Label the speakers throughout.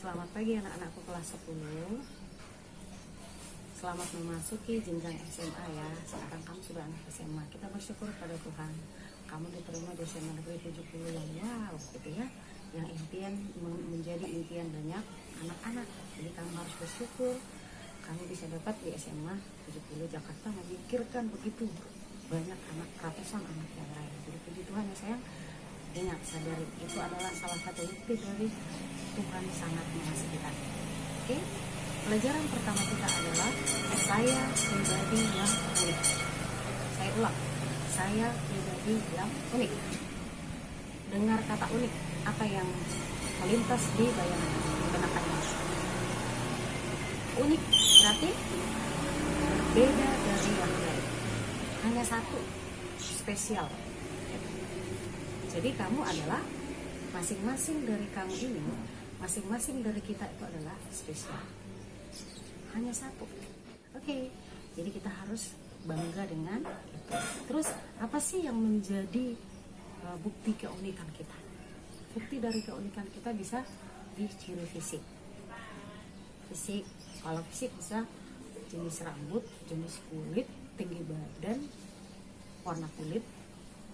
Speaker 1: Selamat pagi anak-anakku kelas 10. Selamat memasuki jenjang SMA ya. Sekarang kamu sudah anak SMA. Kita bersyukur pada Tuhan. Kamu diterima di SMA Negeri 70 yang wow gitu ya. Yang impian menjadi impian banyak anak-anak. Jadi kamu harus bersyukur kamu bisa dapat di SMA 70 Jakarta, memikirkan begitu banyak anak, ratusan anak yang lain. Jadi puji Tuhan ya sayang. Ingat, sadari itu adalah salah satu bukti dari Tuhan sangat mengasihi kita. Oke, pelajaran pertama kita adalah saya pribadi yang unik. Saya ulang, saya pribadi yang unik. Dengar kata unik, apa yang melintas di bayangan di benak Anda? Unik berarti berbeda dari yang lain. Hanya satu, spesial. Jadi kamu adalah masing-masing dari kamu ini, masing-masing dari kita itu adalah spesial. Hanya satu. Oke, jadi kita harus bangga dengan itu. Terus apa sih yang menjadi bukti keunikan kita? Bukti dari keunikan kita bisa di ciri fisik. Fisik, kalau fisik bisa jenis rambut, jenis kulit, tinggi badan, warna kulit,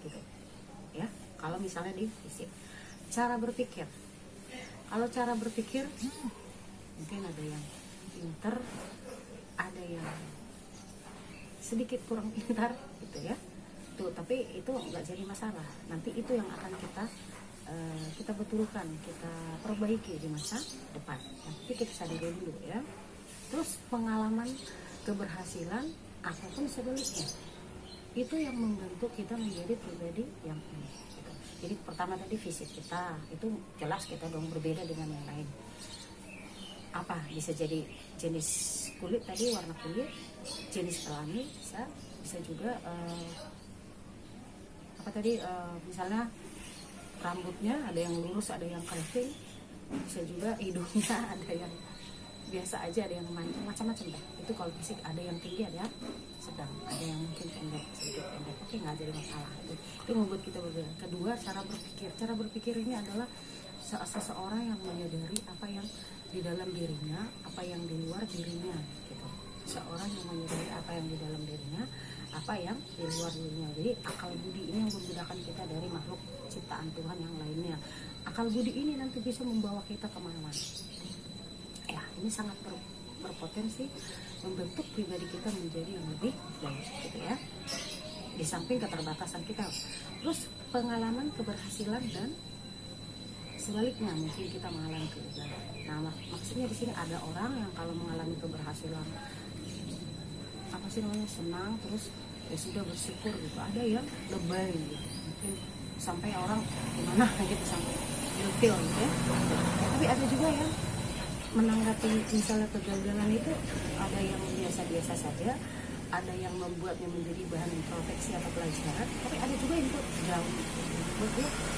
Speaker 1: gitu. Ya. Kalau misalnya di fisik, cara berpikir. Kalau cara berpikir, mungkin ada yang pintar, ada yang sedikit kurang pintar, gitu ya. Tuh, tapi itu nggak jadi masalah. Nanti itu yang akan kita betulkan, kita perbaiki di masa depan. Tapi kita sadari dulu ya. Terus pengalaman keberhasilan ataupun sebaliknya, itu yang membentuk kita menjadi pribadi yang unik. Jadi pertama tadi fisik kita, itu jelas kita dong berbeda dengan yang lain. Apa? Bisa jadi jenis kulit tadi, warna kulit, jenis kelamin, bisa juga misalnya rambutnya ada yang lurus, ada yang keriting, bisa juga hidungnya ada yang biasa aja, ada yang macam-macam dah. Itu kalau fisik, ada yang tinggi, ada yang sedang, ada yang mungkin pendek, sedikit pendek. Oke, nggak jadi masalah. Itu membuat kita berbeda. Kedua, cara berpikir. Cara berpikir ini adalah seseorang yang menyadari apa yang di dalam dirinya, apa yang di luar dirinya, gitu. Seorang yang menyadari apa yang di dalam dirinya, apa yang di luar dirinya. Jadi akal budi ini yang membedakan kita dari makhluk ciptaan Tuhan yang lainnya. Akal budi ini nanti bisa membawa kita kemana-mana. Ya, ini sangat berpotensi membentuk pribadi kita menjadi yang lebih baik, gitu ya. Di samping keterbatasan kita, terus pengalaman keberhasilan dan sebaliknya, mungkin kita mengalami kegagalan. Nah, maksudnya di sini ada orang yang kalau mengalami keberhasilan, apa sih namanya, senang, terus ya sudah bersyukur gitu. Ada yang lebay gitu, mungkin sampai orang gimana gitu, sampai ilfil gitu ya. Tapi ada juga yang menanggapi misalnya kegagalan itu, ada yang biasa-biasa saja, ada yang membuatnya menjadi bahan introspeksi atau pelajaran, tapi ada juga yang jauh,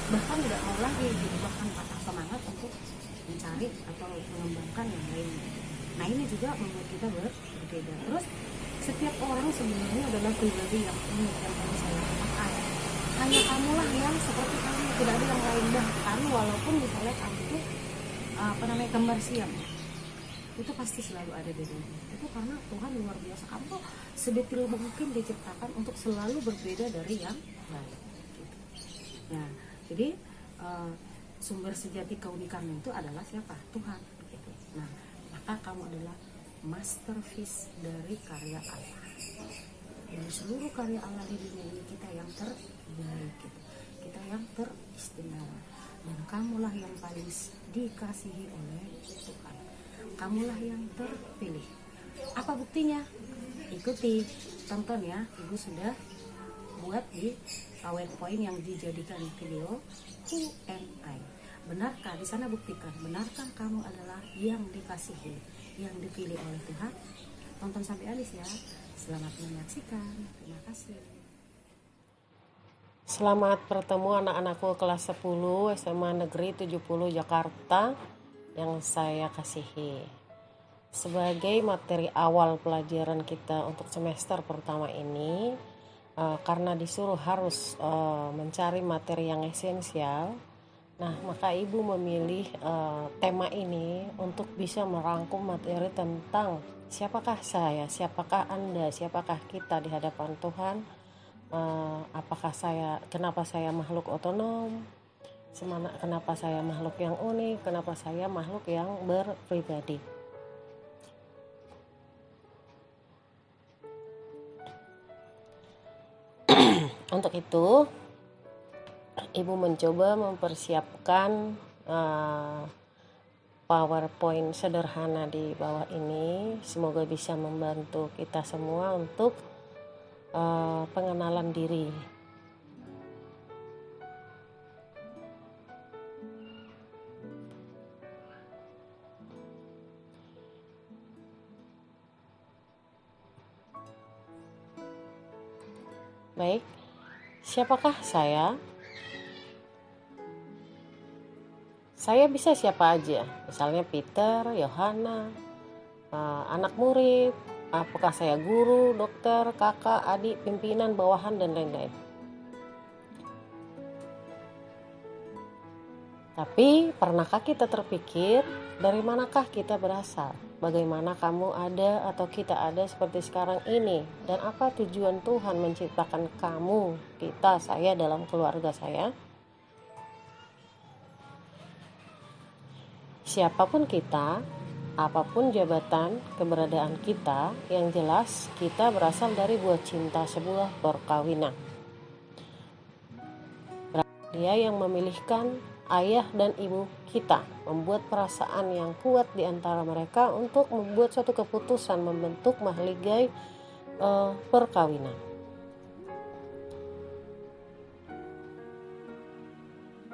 Speaker 1: bahkan tidak mau lagi gitu, bahkan patah semangat untuk mencari atau mengembangkan yang lain. Nah, ini juga membuat kita berbeda. Terus setiap orang sebenarnya adalah pribadi yang unik, yang tadi saya katakan. Hanya kamulah yang seperti kamu, tidak ada yang lain. Bahkan walaupun misalnya kamu itu kembar siam, itu pasti selalu ada bedanya. Itu karena Tuhan luar biasa. Kamu tuh sedetil mungkin diciptakan untuk selalu berbeda dari yang lain, gitu. Nah, jadi sumber sejati keunikan itu adalah siapa? Tuhan, gitu. Nah, maka kamu adalah masterpiece dari karya Allah. Dari seluruh karya Allah di dunia ini, kita yang terbaik, gitu. Kita yang teristimewa. Dan kamulah yang paling dikasihi oleh Tuhan. Kamulah yang terpilih. Apa buktinya? Ikuti, tonton ya. Ibu sudah buat di PowerPoint yang dijadikan video Who am I? Benarkah? Di sana buktikan. Benarkah kamu adalah yang dikasihi, yang dipilih oleh Tuhan? Tonton sampai habis ya. Selamat menyaksikan. Terima kasih.
Speaker 2: Selamat bertemu anak-anakku kelas 10 SMA Negeri 70 Jakarta yang saya kasihi. Sebagai materi awal pelajaran kita untuk semester pertama ini, karena disuruh harus mencari materi yang esensial, Nah, maka ibu memilih tema ini untuk bisa merangkum materi tentang siapakah saya, siapakah Anda, siapakah kita di hadapan Tuhan. Kenapa saya makhluk otonom, kenapa saya makhluk yang unik, kenapa saya makhluk yang berpribadi. Untuk itu, ibu mencoba mempersiapkan PowerPoint sederhana di bawah ini. Semoga bisa membantu kita semua untuk pengenalan diri. Baik, siapakah saya? Saya bisa siapa aja, misalnya Peter, Yohana, anak murid, apakah saya guru, dokter, kakak, adik, pimpinan, bawahan, dan lain-lain. Tapi pernahkah kita terpikir dari manakah kita berasal? Bagaimana kamu ada atau kita ada seperti sekarang ini? Dan apa tujuan Tuhan menciptakan kamu, kita, saya dalam keluarga saya? Siapapun kita, apapun jabatan, keberadaan kita, yang jelas kita berasal dari buah cinta sebuah perkawinan. Dia yang memilihkan ayah dan ibu kita, membuat perasaan yang kuat di antara mereka untuk membuat suatu keputusan membentuk mahligai perkawinan.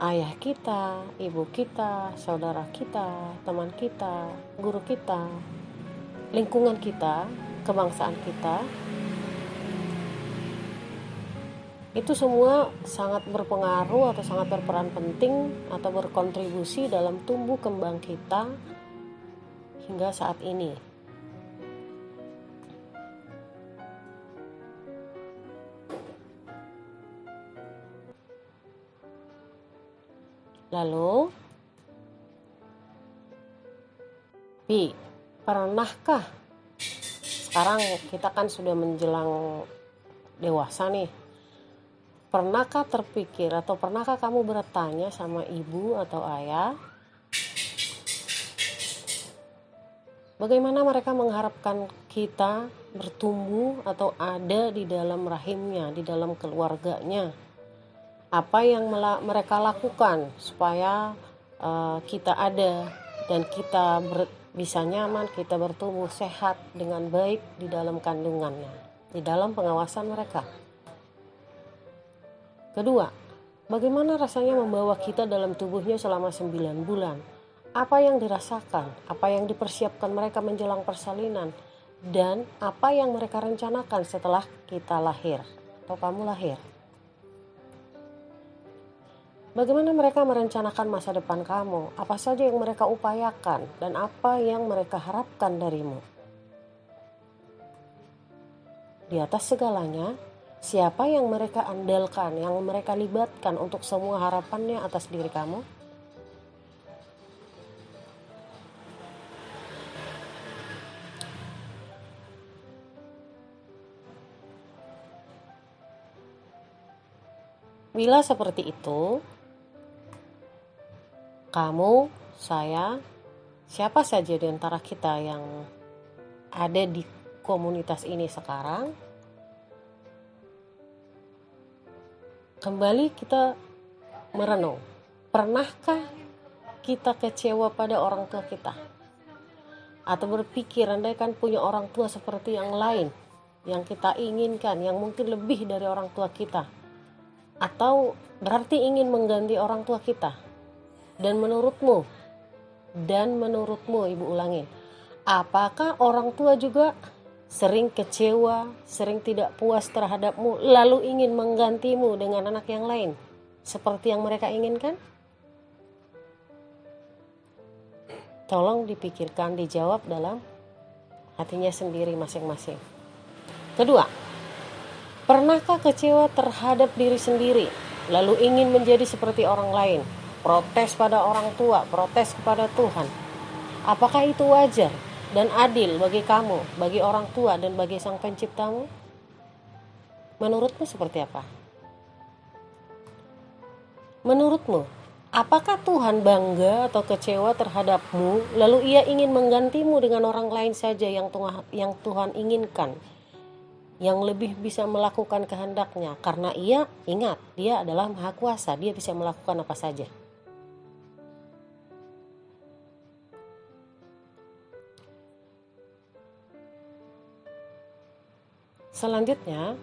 Speaker 2: Ayah kita, ibu kita, saudara kita, teman kita, guru kita, lingkungan kita, kebangsaan kita, itu semua sangat berpengaruh atau sangat berperan penting atau berkontribusi dalam tumbuh kembang kita hingga saat ini. Lalu, pernahkah, sekarang kita kan sudah menjelang dewasa nih, pernahkah terpikir atau pernahkah kamu bertanya sama ibu atau ayah, bagaimana mereka mengharapkan kita bertumbuh atau ada di dalam rahimnya, di dalam keluarganya? Apa yang mereka lakukan supaya kita ada dan kita bisa nyaman, kita bertumbuh sehat dengan baik di dalam kandungannya, di dalam pengawasan mereka. Kedua, bagaimana rasanya membawa kita dalam tubuhnya selama 9 bulan? Apa yang dirasakan? Apa yang dipersiapkan mereka menjelang persalinan? Dan apa yang mereka rencanakan setelah kita lahir atau kamu lahir? Bagaimana mereka merencanakan masa depan kamu? Apa saja yang mereka upayakan dan apa yang mereka harapkan darimu? Di atas segalanya, siapa yang mereka andalkan, yang mereka libatkan untuk semua harapannya atas diri kamu? Bila seperti itu, kamu, saya, siapa saja di antara kita yang ada di komunitas ini sekarang, kembali kita merenung. Pernahkah kita kecewa pada orang tua kita? Atau berpikir andaikan punya orang tua seperti yang lain, yang kita inginkan, yang mungkin lebih dari orang tua kita? Atau berarti ingin mengganti orang tua kita? Dan menurutmu, ibu ulangin, apakah orang tua juga sering kecewa, sering tidak puas terhadapmu, lalu ingin menggantimu dengan anak yang lain seperti yang mereka inginkan? Tolong dipikirkan, dijawab dalam hatinya sendiri masing-masing. Kedua, pernahkah kecewa terhadap diri sendiri, lalu ingin menjadi seperti orang lain? protes pada orang tua, protes kepada Tuhan. Apakah itu wajar dan adil bagi kamu, bagi orang tua dan bagi Sang Penciptamu? Menurutmu seperti apa? Menurutmu, apakah Tuhan bangga atau kecewa terhadapmu, lalu Ia ingin menggantimu dengan orang lain saja yang Tuhan inginkan, yang lebih bisa melakukan kehendaknya? Karena Ia, ingat, Dia adalah Maha Kuasa, Dia bisa melakukan apa saja. Selanjutnya,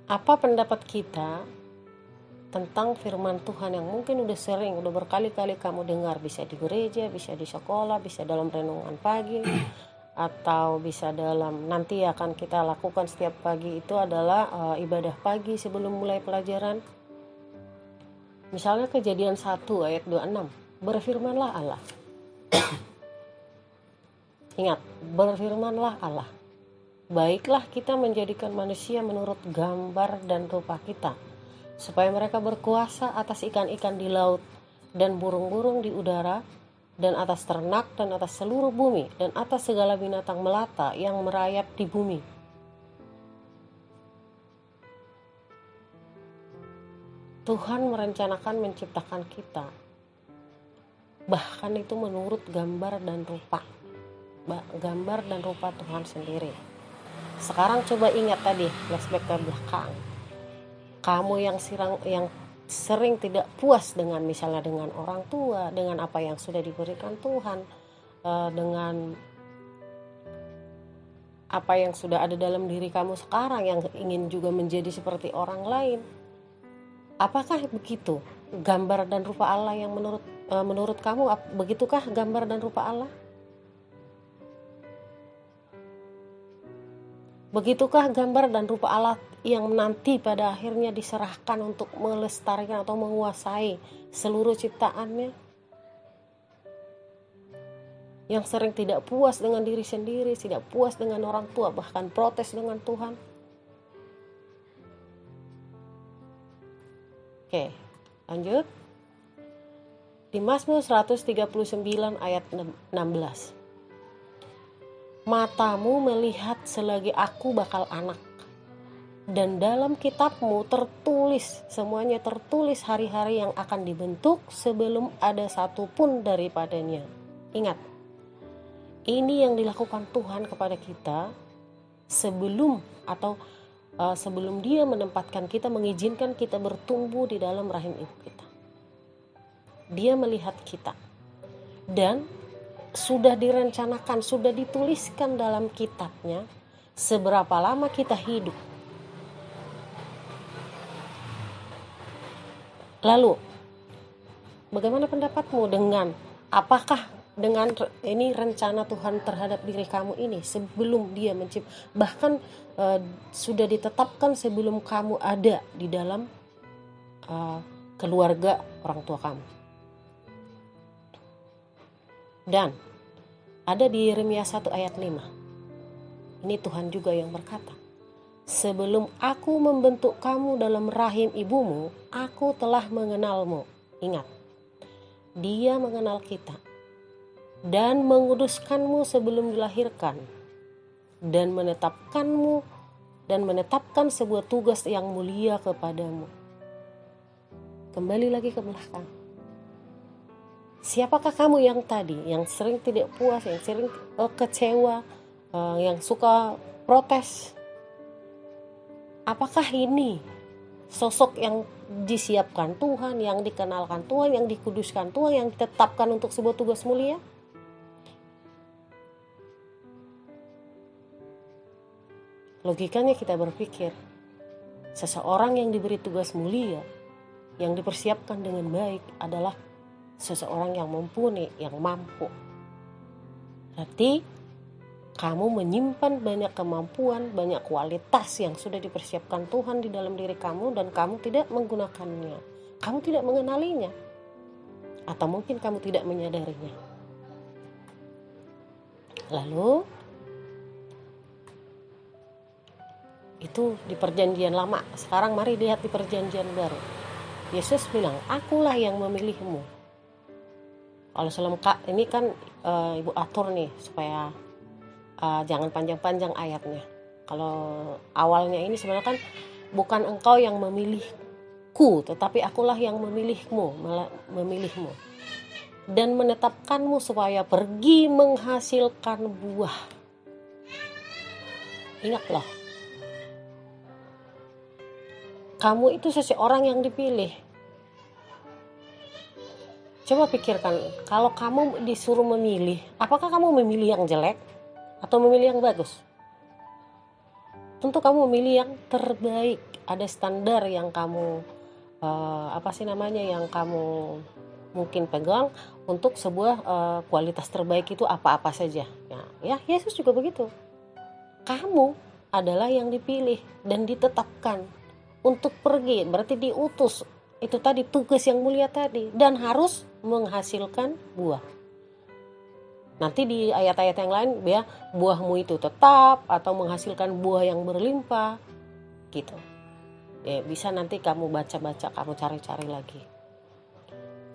Speaker 2: apa pendapat kita tentang firman Tuhan yang mungkin udah berkali-kali kamu dengar, bisa di gereja, bisa di sekolah, bisa dalam renungan pagi, atau bisa dalam nanti akan kita lakukan setiap pagi, itu adalah ibadah pagi sebelum mulai pelajaran. Misalnya Kejadian 1 ayat 26, berfirmanlah Allah. Ingat, berfirmanlah Allah, baiklah kita menjadikan manusia menurut gambar dan rupa kita, supaya mereka berkuasa atas ikan-ikan di laut dan burung-burung di udara, dan atas ternak dan atas seluruh bumi, dan atas segala binatang melata yang merayap di bumi. Tuhan merencanakan menciptakan kita, bahkan itu menurut gambar dan rupa Tuhan sendiri. Sekarang coba ingat tadi, flashback ke belakang. Kamu yang sering tidak puas dengan misalnya dengan orang tua, dengan apa yang sudah diberikan Tuhan, dengan apa yang sudah ada dalam diri kamu sekarang, yang ingin juga menjadi seperti orang lain. Apakah begitu gambar dan rupa Allah yang menurut kamu, begitukah gambar dan rupa Allah? Begitukah gambar dan rupa Allah yang nanti pada akhirnya diserahkan untuk melestarikan atau menguasai seluruh ciptaannya? Yang sering tidak puas dengan diri sendiri, tidak puas dengan orang tua, bahkan protes dengan Tuhan. Oke, lanjut. Di Mazmur 139 ayat 16. Matamu melihat selagi aku bakal anak, dan dalam kitabmu semuanya tertulis hari-hari yang akan dibentuk sebelum ada satu pun daripadanya. Ingat, ini yang dilakukan Tuhan kepada kita sebelum Dia menempatkan kita, mengizinkan kita bertumbuh di dalam rahim ibu kita. Dia melihat kita, dan sudah direncanakan, sudah dituliskan dalam kitabnya seberapa lama kita hidup. Lalu, bagaimana pendapatmu apakah dengan ini rencana Tuhan terhadap diri kamu ini sebelum Dia bahkan sudah ditetapkan sebelum kamu ada di dalam keluarga orang tua kamu. Dan ada di Yeremia 1 ayat 5. Ini Tuhan juga yang berkata, sebelum aku membentuk kamu dalam rahim ibumu, aku telah mengenalmu. Ingat, Dia mengenal kita dan menguduskanmu sebelum dilahirkan, dan menetapkan sebuah tugas yang mulia kepadamu. Kembali lagi ke belakang. Siapakah kamu yang tadi, yang sering tidak puas, yang sering kecewa, yang suka protes? Apakah ini sosok yang disiapkan Tuhan, yang dikenalkan Tuhan, yang dikuduskan Tuhan, yang ditetapkan untuk sebuah tugas mulia? Logikanya kita berpikir, seseorang yang diberi tugas mulia, yang dipersiapkan dengan baik adalah seseorang yang mumpuni, yang mampu. Berarti kamu menyimpan banyak kemampuan, banyak kualitas yang sudah dipersiapkan Tuhan di dalam diri kamu, dan kamu tidak menggunakannya. Kamu tidak mengenalinya, atau mungkin kamu tidak menyadarinya. Lalu Itu di perjanjian lama. Sekarang mari lihat di perjanjian baru. Yesus bilang, akulah yang memilihmu. Kalau selengkap ini kan Ibu atur nih supaya jangan panjang-panjang ayatnya. Kalau awalnya ini sebenarnya kan bukan engkau yang memilihku, tetapi akulah yang memilihmu dan menetapkanmu supaya pergi menghasilkan buah. Ingatlah, kamu itu seseorang yang dipilih. Coba pikirkan, kalau kamu disuruh memilih, apakah kamu memilih yang jelek atau memilih yang bagus? Tentu kamu memilih yang terbaik. Ada standar yang kamu yang kamu mungkin pegang untuk sebuah kualitas terbaik itu apa-apa saja. Nah, ya Yesus juga begitu. Kamu adalah yang dipilih dan ditetapkan untuk pergi, berarti diutus. Itu tadi tugas yang mulia tadi, dan harus menghasilkan buah. Nanti di ayat-ayat yang lain ya, buahmu itu tetap atau menghasilkan buah yang berlimpah gitu. Ya, bisa nanti kamu baca-baca, kamu cari-cari lagi.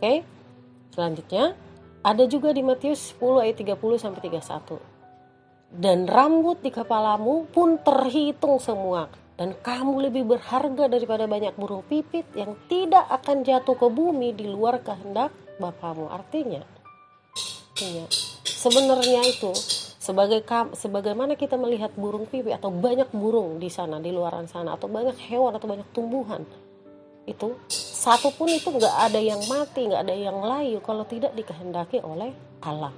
Speaker 2: Oke. Selanjutnya ada juga di Matius 10 ayat 30 sampai 31. Dan rambut di kepalamu pun terhitung semua, dan kamu lebih berharga daripada banyak burung pipit yang tidak akan jatuh ke bumi di luar kehendak Bapamu. Artinya sebenarnya itu sebagaimana kita melihat burung pipit atau banyak burung di sana, di luaran sana, atau banyak hewan atau banyak tumbuhan, itu satu pun itu nggak ada yang mati, nggak ada yang layu kalau tidak dikehendaki oleh Allah.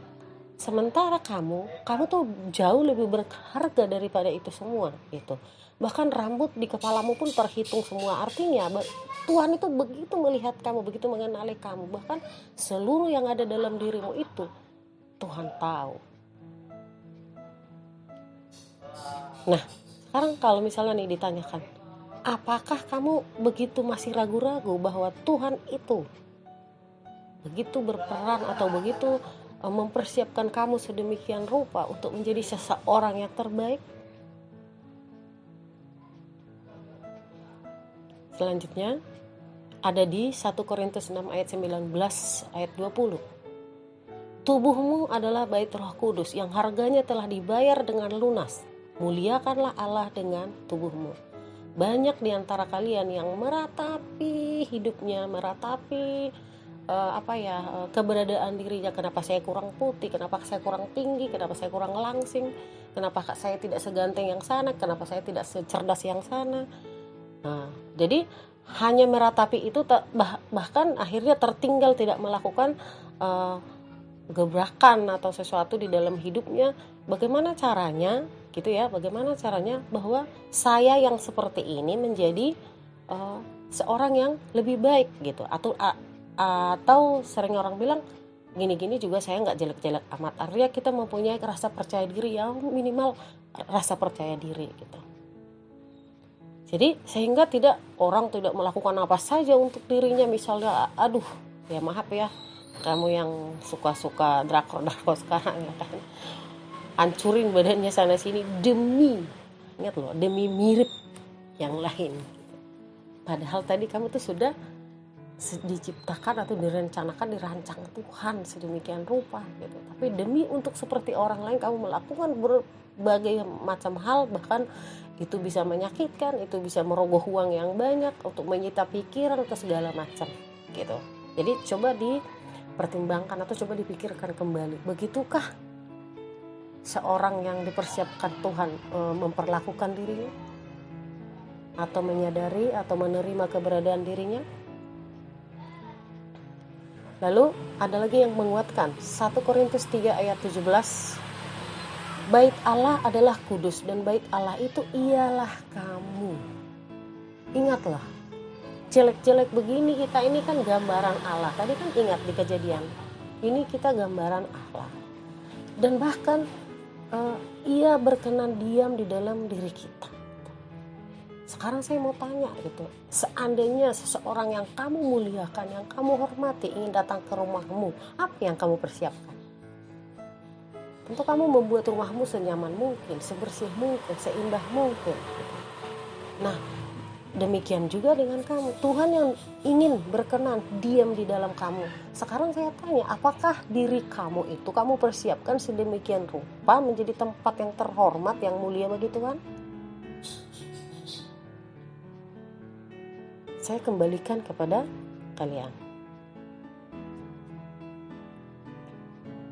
Speaker 2: Sementara kamu tuh jauh lebih berharga daripada itu semua itu. Bahkan rambut di kepalamu pun terhitung semua. Artinya Tuhan itu begitu melihat kamu, begitu mengenali kamu. Bahkan seluruh yang ada dalam dirimu itu Tuhan tahu. Nah, sekarang kalau misalnya nih ditanyakan, apakah kamu begitu masih ragu-ragu bahwa Tuhan itu begitu berperan atau begitu mempersiapkan kamu sedemikian rupa untuk menjadi seseorang yang terbaik? Selanjutnya ada di 1 Korintus 6 ayat 19 ayat 20. Tubuhmu adalah bait Roh Kudus yang harganya telah dibayar dengan lunas. Muliakanlah Allah dengan tubuhmu. Banyak di antara kalian yang meratapi hidupnya, meratapi keberadaan dirinya. Kenapa saya kurang putih, kenapa saya kurang tinggi, kenapa saya kurang langsing, kenapa saya tidak seganteng yang sana, kenapa saya tidak secerdas yang sana. Nah, jadi hanya meratapi itu bahkan akhirnya tertinggal tidak melakukan gebrakan atau sesuatu di dalam hidupnya. Bagaimana caranya gitu ya, bagaimana caranya bahwa saya yang seperti ini menjadi seorang yang lebih baik gitu, atau sering orang bilang gini-gini juga saya nggak jelek-jelek amat. Artinya kita mempunyai rasa percaya diri, ya minimal rasa percaya diri gitu. Jadi sehingga orang tidak melakukan apa saja untuk dirinya, misalnya ya maaf ya, kamu yang suka drakor sekarang ya kan, hancurin badannya sana sini demi mirip yang lain. Padahal tadi kamu tuh sudah diciptakan atau dirancang Tuhan sedemikian rupa gitu. Tapi demi untuk seperti orang lain kamu melakukan berbagai macam hal, bahkan itu bisa menyakitkan, itu bisa merogoh uang yang banyak untuk menyita pikiran ke segala macam gitu. Jadi coba dipertimbangkan atau coba dipikirkan kembali, begitukah seorang yang dipersiapkan Tuhan memperlakukan dirinya atau menyadari atau menerima keberadaan dirinya? Lalu ada lagi yang menguatkan, 1 Korintus 3 ayat 17, bait Allah adalah kudus dan bait Allah itu ialah kamu. Ingatlah, jelek-jelek begini kita ini kan gambaran Allah. Tadi kan ingat di Kejadian, ini kita gambaran Allah. Dan bahkan ia berkenan diam di dalam diri kita. Sekarang saya mau tanya gitu, seandainya seseorang yang kamu muliakan, yang kamu hormati ingin datang ke rumahmu, apa yang kamu persiapkan? Tentu kamu membuat rumahmu senyaman mungkin, sebersih mungkin, seindah mungkin. Nah, demikian juga dengan kamu. Tuhan yang ingin berkenan diam di dalam kamu. Sekarang saya tanya, apakah diri kamu itu kamu persiapkan sedemikian rupa menjadi tempat yang terhormat, yang mulia bagi Tuhan? Saya kembalikan kepada kalian.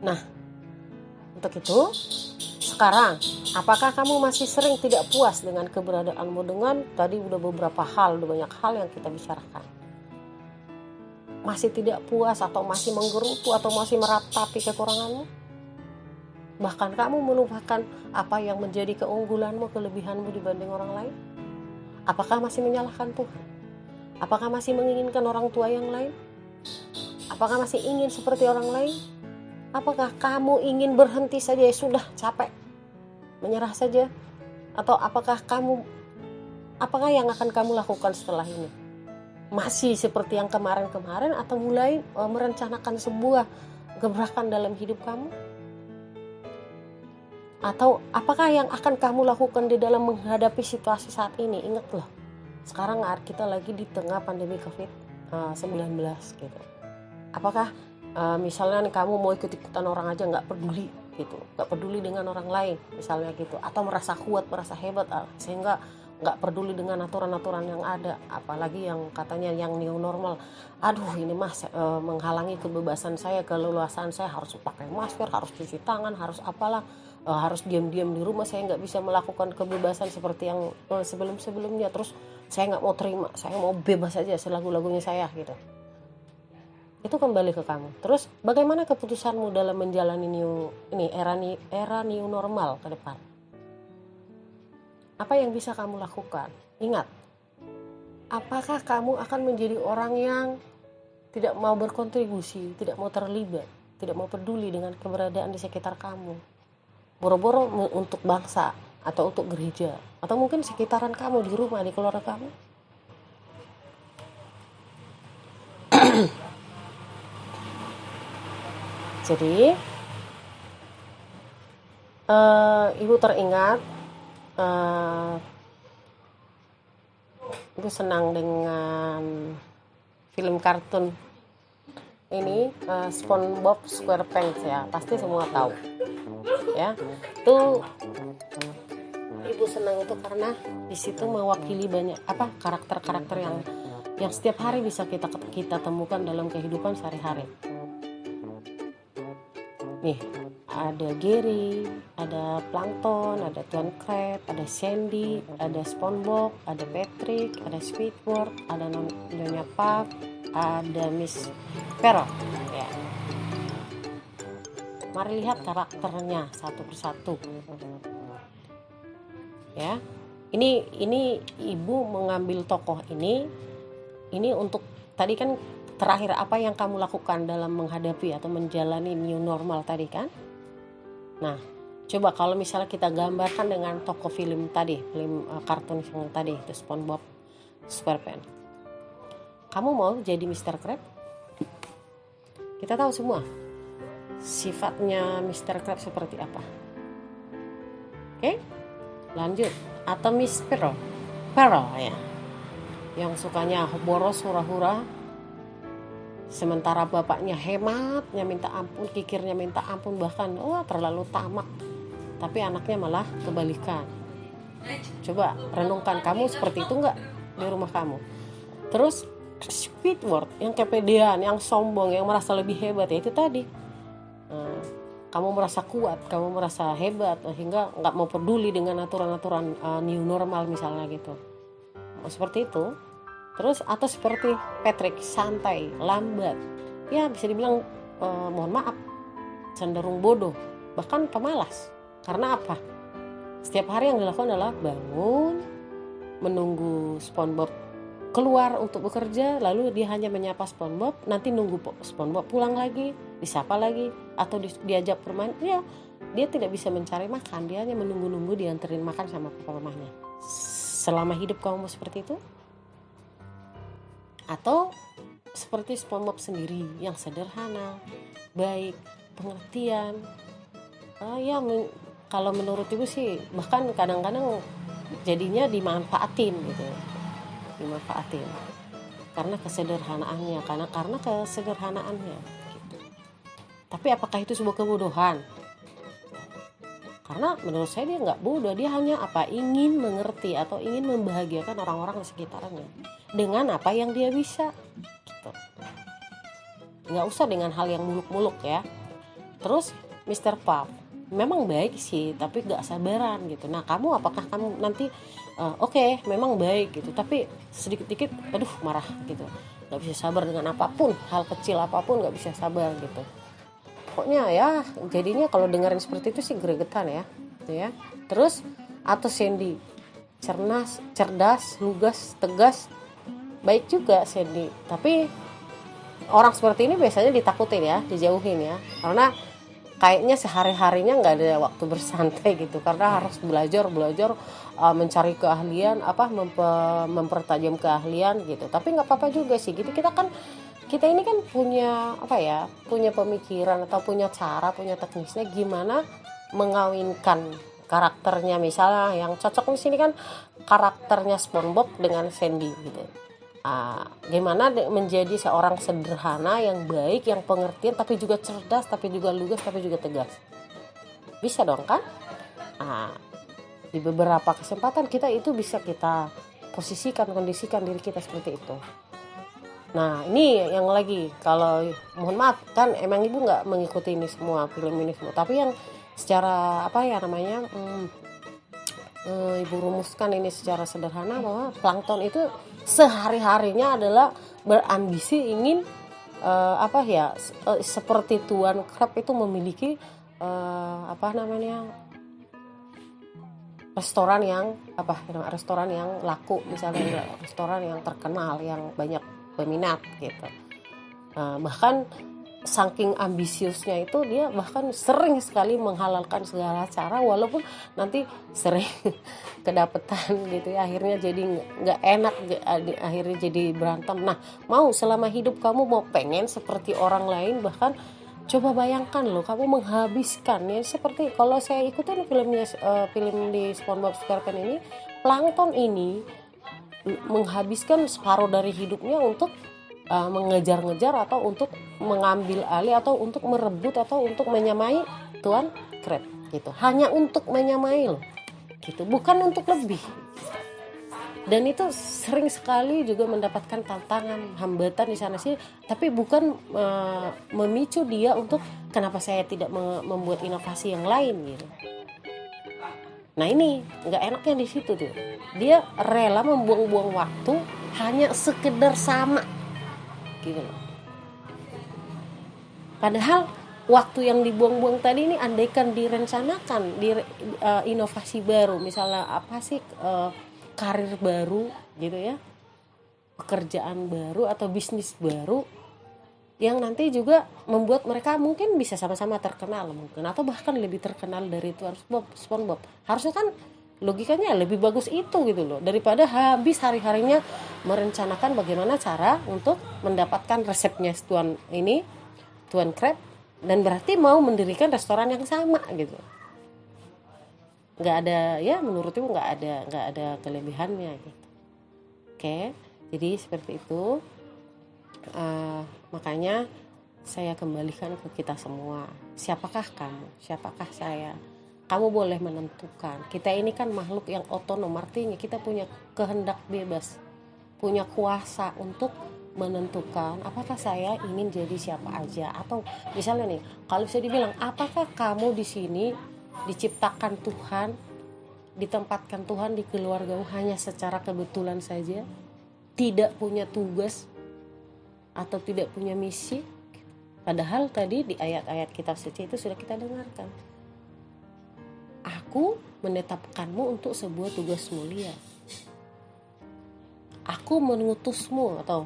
Speaker 2: Nah, untuk itu, sekarang, apakah kamu masih sering tidak puas dengan keberadaanmu? Dengan tadi udah beberapa hal, udah banyak hal yang kita bicarakan. Masih tidak puas atau masih menggerutu atau masih meratapi kekuranganmu? Bahkan kamu melupakan apa yang menjadi keunggulanmu, kelebihanmu dibanding orang lain? Apakah masih menyalahkan Tuhan? Apakah masih menginginkan orang tua yang lain? Apakah masih ingin seperti orang lain? Apakah kamu ingin berhenti saja, ya sudah, capek, menyerah saja? Atau apakah yang akan kamu lakukan setelah ini? Masih seperti yang kemarin-kemarin atau mulai merencanakan sebuah gebrakan dalam hidup kamu? Atau apakah yang akan kamu lakukan di dalam menghadapi situasi saat ini? Ingat loh, sekarang kita lagi di tengah pandemi COVID-19 gitu. Apakah misalnya nih, kamu mau ikut-ikutan orang aja, nggak peduli gitu, nggak peduli dengan orang lain misalnya gitu, atau merasa kuat, merasa hebat sehingga nggak peduli dengan aturan-aturan yang ada, apalagi yang katanya yang new normal. Aduh, ini menghalangi kebebasan saya, keleluasaan saya, harus pakai masker, harus cuci tangan, harus apalah, harus diam-diam di rumah, saya nggak bisa melakukan kebebasan seperti yang sebelum-sebelumnya. Terus saya nggak mau terima, saya mau bebas aja selagu-lagunya saya gitu. Itu kembali ke kamu. Terus bagaimana keputusanmu dalam menjalani era new normal ke depan? Apa yang bisa kamu lakukan? Ingat, apakah kamu akan menjadi orang yang tidak mau berkontribusi, tidak mau terlibat, tidak mau peduli dengan keberadaan di sekitar kamu? Boro-boro untuk bangsa atau untuk gereja, atau mungkin sekitaran kamu, di rumah, di keluarga kamu? Jadi ibu teringat, ibu senang dengan film kartun ini, SpongeBob SquarePants, ya pasti semua tahu ya. Itu ibu senang itu karena di situ mewakili banyak karakter-karakter yang setiap hari bisa kita temukan dalam kehidupan sehari-hari. Nih, ada Gary, ada Plankton, ada Tuan Crab, ada Sandy, ada SpongeBob, ada Patrick, ada Squidward, ada Nyonya Puff, ada Miss Pearl. Ya. Mari lihat karakternya satu persatu. Ya, ini ibu mengambil tokoh ini untuk tadi kan. Terakhir, apa yang kamu lakukan dalam menghadapi atau menjalani new normal tadi kan? Nah, coba kalau misalnya kita gambarkan dengan tokoh film tadi, film kartun yang tadi itu SpongeBob SquarePants. Kamu mau jadi Mr. Krab? Kita tahu semua sifatnya Mr. Krab seperti apa. Oke? Lanjut. Atau Miss Pearl ya, yang sukanya boros hura-hura, sementara bapaknya hematnya minta ampun, kikirnya minta ampun, bahkan terlalu tamak, tapi anaknya malah kebalikan. Coba renungkan, kamu seperti itu nggak di rumah kamu? Terus Squidward yang kepedean, yang sombong, yang merasa lebih hebat, ya itu tadi. Kamu merasa kuat, kamu merasa hebat, hingga nggak mau peduli dengan aturan-aturan new normal misalnya gitu. Seperti itu. Terus atau seperti Patrick, santai, lambat, ya bisa dibilang mohon maaf, cenderung bodoh, bahkan pemalas. Karena apa? Setiap hari yang dilakukan adalah bangun, menunggu SpongeBob keluar untuk bekerja, lalu dia hanya menyapa SpongeBob, nanti nunggu SpongeBob pulang lagi, disapa lagi, atau diajak bermain. Ya, dia tidak bisa mencari makan, dia hanya menunggu-nunggu dianterin makan sama papa mamanya. Selama hidup kamu seperti itu? Atau seperti SpongeBob sendiri yang sederhana, baik, pengertian. Kalau menurut ibu sih, bahkan kadang-kadang jadinya dimanfaatin gitu, dimanfaatin karena kesederhanaannya, karena kesederhanaannya gitu. Tapi apakah itu sebuah kebodohan? Karena menurut saya dia nggak bodoh, dia hanya ingin mengerti atau ingin membahagiakan orang-orang di sekitarnya dengan apa yang dia bisa gitu. Nggak usah dengan hal yang muluk-muluk ya. Terus Mr. Puff memang baik sih, tapi nggak sabaran gitu. Nah kamu apakah kamu nanti oke, memang baik gitu, tapi sedikit-dikit aduh marah gitu, nggak bisa sabar dengan apapun, hal kecil apapun nggak bisa sabar gitu. Pokoknya ya jadinya kalau dengerin seperti itu sih gregetan ya gitu ya. Terus atau Sandy, cerdas, lugas, tegas, baik juga Sandy, tapi orang seperti ini biasanya ditakutin ya, dijauhin ya, karena kayaknya sehari-harinya nggak ada waktu bersantai gitu, karena harus belajar mencari keahlian, mempertajam keahlian gitu. Tapi nggak apa-apa juga sih gitu, kita ini kan punya punya pemikiran atau punya cara, punya teknisnya gimana mengawinkan karakternya. Misalnya yang cocok di sini kan karakternya SpongeBob dengan Sandy gitu. Gimana menjadi seorang sederhana yang baik, yang pengertian, tapi juga cerdas, tapi juga lugas, tapi juga tegas. Bisa dong kan? Di beberapa kesempatan kita bisa posisikan, kondisikan diri kita seperti itu. Nah ini yang lagi, kalau mohon maaf kan emang ibu nggak mengikuti ini semua, film ini semua, tapi yang secara ibu rumuskan ini secara sederhana bahwa plankton itu sehari-harinya adalah berambisi ingin seperti Tuan Crab itu memiliki restoran yang laku, misalnya restoran yang terkenal, yang banyak peminat gitu. Bahkan saking ambisiusnya itu dia bahkan sering sekali menghalalkan segala cara, walaupun nanti sering kedapetan gitu ya, akhirnya jadi nggak enak, akhirnya jadi berantem. Nah mau selama hidup kamu mau pengen seperti orang lain, bahkan coba bayangkan loh kamu menghabiskan ya, seperti kalau saya ikutin film di SpongeBob SquarePants ini, plankton ini menghabiskan separuh dari hidupnya untuk mengejar-ngejar atau untuk mengambil alih atau untuk merebut atau untuk menyamai Tuan Crab gitu, hanya untuk menyamai loh gitu, bukan untuk lebih. Dan itu sering sekali juga mendapatkan tantangan, hambatan di sana sih, tapi bukan memicu dia untuk kenapa saya tidak membuat inovasi yang lain gitu. Nah ini nggak enaknya di situ tuh, dia rela membuang-buang waktu hanya sekedar sama gitu loh. Padahal waktu yang dibuang-buang tadi ini andaikan direncanakan inovasi baru, misalnya karir baru gitu ya, pekerjaan baru atau bisnis baru yang nanti juga membuat mereka mungkin bisa sama-sama terkenal mungkin, atau bahkan lebih terkenal dari Tuan SpongeBob. Harusnya kan logikanya lebih bagus itu gitu loh, daripada habis hari-harinya merencanakan bagaimana cara untuk mendapatkan resepnya Tuan Crab, dan berarti mau mendirikan restoran yang sama gitu. Nggak ada ya, menurut ibu nggak ada kelebihannya gitu. Oke, jadi seperti itu. Makanya saya kembalikan ke kita semua, siapakah kamu, siapakah saya. Kamu boleh menentukan. Kita ini kan makhluk yang otonom, artinya kita punya kehendak bebas, punya kuasa untuk menentukan apakah saya ingin jadi siapa aja. Atau misalnya nih, kalau bisa dibilang, apakah kamu di sini diciptakan Tuhan, ditempatkan Tuhan di keluargamu hanya secara kebetulan saja, tidak punya tugas atau tidak punya misi? Padahal tadi di ayat-ayat kitab suci itu sudah kita dengarkan, aku menetapkanmu untuk sebuah tugas mulia, aku mengutusmu atau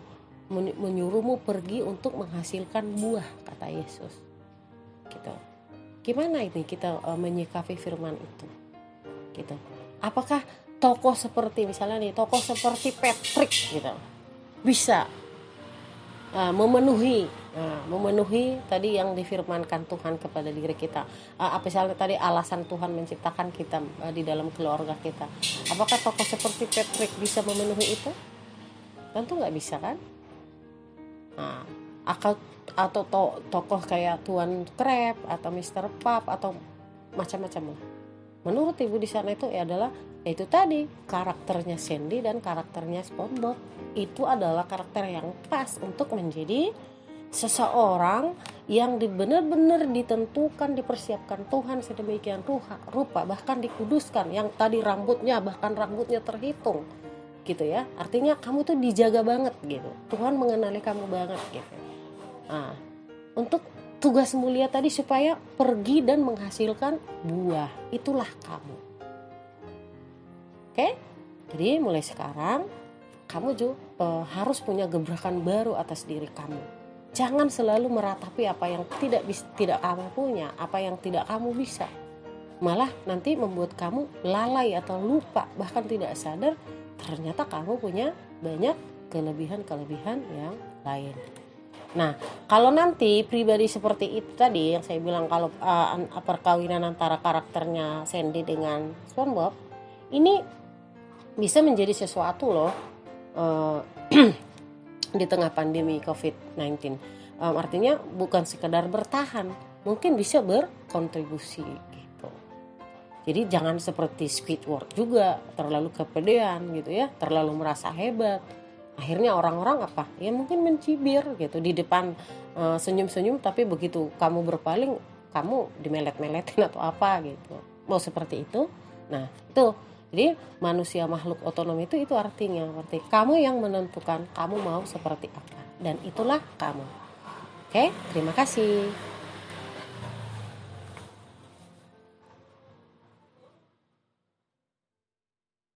Speaker 2: menyuruhmu pergi untuk menghasilkan buah, kata Yesus gitu. Gimana ini kita menyikapi firman itu gitu? Apakah tokoh seperti Patrick gitu bisa memenuhi Nah, memenuhi tadi yang difirmankan Tuhan kepada diri kita. Apa misalnya tadi alasan Tuhan menciptakan kita di dalam keluarga kita. Apakah tokoh seperti Patrick bisa memenuhi itu? Tentu nggak bisa kan? Nah, atau tokoh kayak Tuan Crab atau Mr. Puff atau macam-macam lah. Menurut ibu di sana itu adalah itu tadi karakternya Sandy dan karakternya SpongeBob itu adalah karakter yang pas untuk menjadi seseorang yang benar-benar ditentukan, dipersiapkan Tuhan sedemikian rupa, bahkan dikuduskan, yang tadi rambutnya terhitung gitu ya. Artinya kamu tuh dijaga banget gitu, Tuhan mengenali kamu banget gitu. Nah, untuk tugas mulia tadi supaya pergi dan menghasilkan buah, itulah kamu. Oke, jadi mulai sekarang kamu juga harus punya gebrakan baru atas diri kamu. Jangan selalu meratapi apa yang tidak kamu punya, apa yang tidak kamu bisa. Malah nanti membuat kamu lalai atau lupa, bahkan tidak sadar ternyata kamu punya banyak kelebihan-kelebihan yang lain. Nah, kalau nanti pribadi seperti itu tadi yang saya bilang, kalau perkawinan antara karakternya Sandy dengan SpongeBob ini bisa menjadi sesuatu loh di tengah pandemi COVID-19. Artinya bukan sekedar bertahan, mungkin bisa berkontribusi gitu. Jadi jangan seperti Squidward juga terlalu kepedean gitu ya, terlalu merasa hebat. Akhirnya orang-orang apa? Ya mungkin mencibir gitu di depan, senyum-senyum, tapi begitu kamu berpaling kamu dimelet-meletin atau apa gitu. Mau seperti itu? Nah, itu. Jadi manusia makhluk otonom itu artinya berarti kamu yang menentukan kamu mau seperti apa, dan itulah kamu. Oke, terima kasih.